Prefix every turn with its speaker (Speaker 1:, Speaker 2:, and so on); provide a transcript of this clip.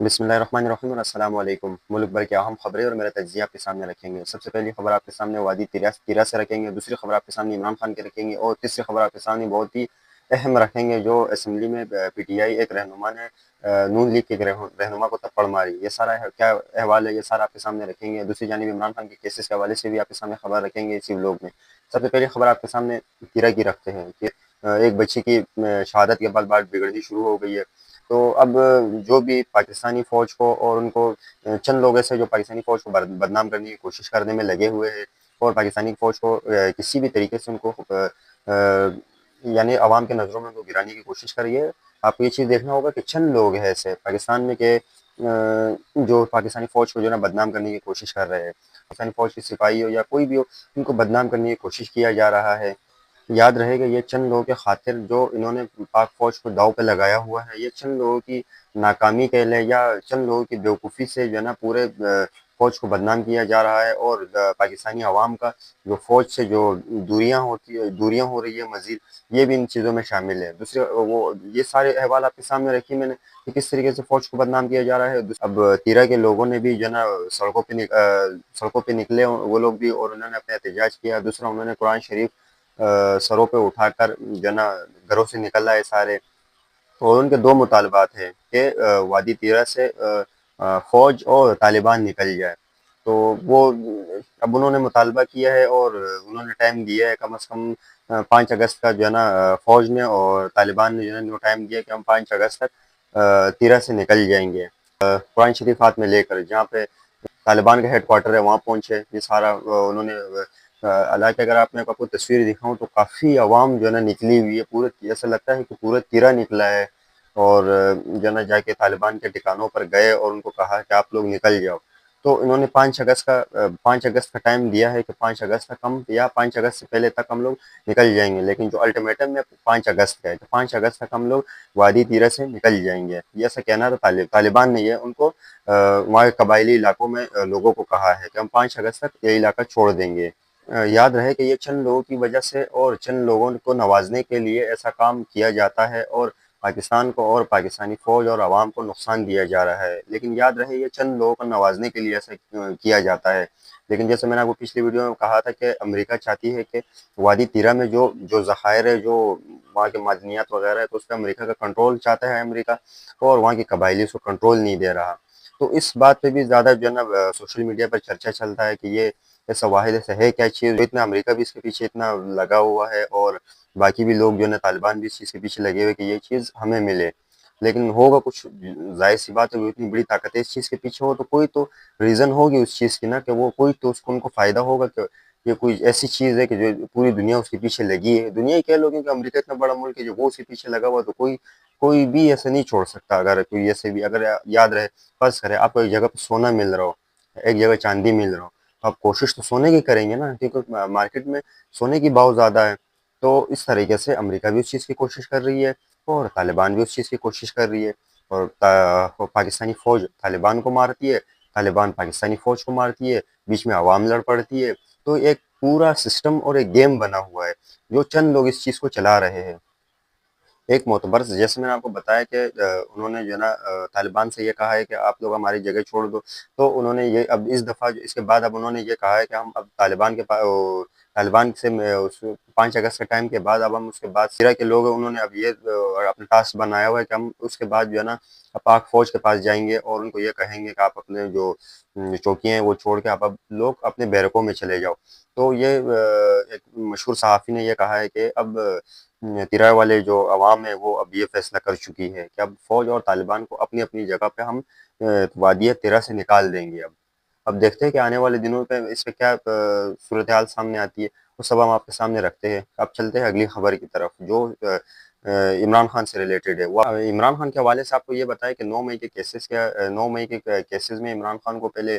Speaker 1: بسم اللہ الرحمن الرحیم السلام علیکم۔ ملک بھر کی اہم خبریں اور میرا تجزیہ آپ کے سامنے رکھیں گے۔ سب سے پہلی خبر آپ کے سامنے وادی تیرا سے رکھیں گے، دوسری خبر آپ کے سامنے عمران خان کے رکھیں گے، اور تیسری خبر آپ کے سامنے بہت ہی اہم رکھیں گے جو اسمبلی میں پی ٹی آئی ایک رہنما نے نون لیگ کے ایک رہنما کو تھپڑ ماری۔ یہ سارا کیا احوال ہے، یہ سارا آپ کے سامنے رکھیں گے۔ دوسری جانب عمران خان کے کیسز کے حوالے سے بھی آپ کے سامنے خبر رکھیں گے اسی ولاگ میں۔ سب سے پہلی خبر آپ کے سامنے تیرا کی رکھتے ہیں کہ ایک بچے کی شہادت کے بعد بات بگڑنی شروع ہو گئی ہے۔ تو اب جو بھی پاکستانی فوج کو اور ان کو چند لوگ ایسے جو پاکستانی فوج کو بدنام کرنے کی کوشش کرنے میں لگے ہوئے ہیں اور پاکستانی فوج کو کسی بھی طریقے سے ان کو یعنی عوام کے نظروں میں ان کو گرانے کی کوشش کر رہی ہے۔ آپ کو یہ چیز دیکھنا ہوگا کہ چند لوگ ہیں ایسے پاکستان میں کہ جو پاکستانی فوج کو جو ہے نا بدنام کرنے کی کوشش کر رہے ہیں۔ پاکستانی فوج کے سپاہی ہو یا کوئی بھی ہو، ان کو بدنام کرنے کی کوشش کیا جا رہا ہے۔ یاد رہے گا یہ چند لوگوں کے خاطر جو انہوں نے پاک فوج کو داؤ پہ لگایا ہوا ہے، یہ چند لوگوں کی ناکامی کہہ لیں یا چند لوگوں کی بیوقوفی سے جو ہے نا پورے فوج کو بدنام کیا جا رہا ہے، اور پاکستانی عوام کا جو فوج سے جو دوریاں ہو رہی ہے مزید، یہ بھی ان چیزوں میں شامل ہے۔ دوسرے یہ سارے احوال آپ کے سامنے رکھے میں نے کہ کس طریقے سے فوج کو بدنام کیا جا رہا ہے۔ اب تیرا کے لوگوں نے بھی جو ہے نا سڑکوں پہ نکلے وہ لوگ بھی، اور انہوں نے اپنا احتجاج کیا۔ دوسرا انہوں نے قرآن شریف سروں پہ اٹھا کر جو ہے نا گھروں سے نکل آئے سارے، اور ان کے دو مطالبات ہیں کہ وادی تیرا سے فوج اور طالبان نکل جائے۔ تو وہ اب انہوں نے مطالبہ کیا ہے اور انہوں نے ٹائم دیا ہے کم از کم 5 اگست کا جو ہے نا فوج نے اور طالبان نے جو ہے نا ٹائم دیا کہ ہم 5 اگست تک تیرا سے نکل جائیں گے، قرآن شریف ہاتھ میں لے کر جہاں پہ طالبان کا ہیڈ کوارٹر ہے وہاں پہنچے۔ یہ سارا انہوں نے حالانکہ اگر آپ کو تصویر دکھاؤں تو کافی عوام جو ہے نا نکلی ہوئی ہے، پورے ایسا لگتا ہے کہ پورا تیرا نکلا ہے، اور جو ہے نا جا کے طالبان کے ٹھکانوں پر گئے اور ان کو کہا کہ آپ لوگ نکل جاؤ۔ تو انہوں نے 5 اگست کا ٹائم دیا ہے کہ 5 اگست تک ہم یا 5 اگست سے پہلے تک ہم لوگ نکل جائیں گے، لیکن جو الٹیمیٹم ہے 5 اگست کا ہے کہ 5 اگست تک ہم لوگ وادی تیرا سے نکل جائیں گے۔ یہ ایسا کہنا تھا طالبان نے، یہ ان کو وہاں کے قبائلی علاقوں میں لوگوں کو کہا ہے کہ ہم 5 اگست تک یہ علاقہ چھوڑ دیں گے۔ یاد رہے کہ یہ چند لوگوں کی وجہ سے اور چند لوگوں کو نوازنے کے لیے ایسا کام کیا جاتا ہے، اور پاکستان کو اور پاکستانی فوج اور عوام کو نقصان دیا جا رہا ہے، لیکن یاد رہے یہ چند لوگوں کو نوازنے کے لیے ایسا کیا جاتا ہے۔ لیکن جیسے میں نے آپ کو پچھلی ویڈیو میں کہا تھا کہ امریکہ چاہتی ہے کہ وادی تیرا میں جو ذخائر ہے، جو وہاں کے معدنیات وغیرہ ہے، تو اس پہ امریکہ کا کنٹرول چاہتا ہے امریکہ، اور وہاں کی قبائلی اس کو کنٹرول نہیں دے رہا۔ تو اس بات پہ بھی زیادہ جو ہے نا سوشل میڈیا پر چرچا چلتا ہے کہ یہ ایسا واحد ایسا ہے کیا چیز، اتنا امریکہ بھی اس کے پیچھے اتنا لگا ہوا ہے، اور باقی بھی لوگ جو ہے نا طالبان بھی اس چیز کے پیچھے لگے ہوئے کہ یہ چیز ہمیں ملے۔ لیکن ہوگا کچھ، ظاہر سی بات ہے وہ اتنی بڑی طاقت ہے اس چیز کے پیچھے، ہو تو کوئی تو ریزن ہوگی اس چیز کی نا، کہ وہ کوئی تو اس کو ان کو فائدہ ہوگا کہ یہ کوئی ایسی چیز ہے کہ جو پوری دنیا اس کے پیچھے لگی ہے۔ دنیا ہی کہہ لو کہ امریکہ اتنا بڑا ملک ہے جو وہ اس کے پیچھے لگا ہوا، تو کوئی بھی ایسے نہیں چھوڑ سکتا۔ اگر کوئی ایسے بھی اگر یاد رہے، فرض کرے آپ کو ایک جگہ پہ سونا مل رہا ہو، ایک جگہ چاندی مل رہا ہو، آپ کوشش تو سونے کی کریں گے نا، کیونکہ مارکیٹ میں سونے کی بہت زیادہ ہے۔ تو اس طریقے سے امریکہ بھی اس چیز کی کوشش کر رہی ہے، اور طالبان بھی اس چیز کی کوشش کر رہی ہے، اور پاکستانی فوج طالبان کو مارتی ہے، طالبان پاکستانی فوج کو مارتی ہے، بیچ میں عوام لڑ پڑتی ہے۔ تو ایک پورا سسٹم اور ایک گیم بنا ہوا ہے جو چند لوگ اس چیز کو چلا رہے ہیں۔ ایک معتبر جیسے میں نے آپ کو بتایا کہ انہوں نے جو ہے نا طالبان سے یہ کہا ہے کہ آپ لوگ ہماری جگہ چھوڑ دو، تو انہوں نے یہ اب اس دفعہ اس کے بعد اب انہوں نے یہ کہا ہے کہ ہم اب طالبان سے 5 اگست کے ٹائم کے بعد اب ہم اس کے بعد سیرا کے لوگ ہیں، انہوں نے اب یہ اپنا ٹاسک بنایا ہوا ہے کہ ہم اس کے بعد جو ہے نا پاک فوج کے پاس جائیں گے اور ان کو یہ کہیں گے کہ آپ اپنے جو چوکیاں ہیں وہ چھوڑ کے آپ اب لوگ اپنے بیرکوں میں چلے جاؤ۔ تو یہ ایک مشہور صحافی نے یہ کہا ہے کہ اب تیرا والے جو عوام ہے وہ اب یہ فیصلہ کر چکی ہے کہ اب فوج اور طالبان کو اپنی اپنی جگہ پہ ہم وادی تیرا سے نکال دیں گے۔ اب دیکھتے ہیں کہ آنے والے دنوں پہ اس پہ کیا صورتحال سامنے آتی ہے، وہ سب ہم آپ کے سامنے رکھتے ہیں۔ اب چلتے ہیں اگلی خبر کی طرف جو عمران خان سے ریلیٹڈ ہے۔ وہ عمران خان کے حوالے سے آپ کو یہ بتایا کہ 9 مئی کے کیسز میں عمران خان کو پہلے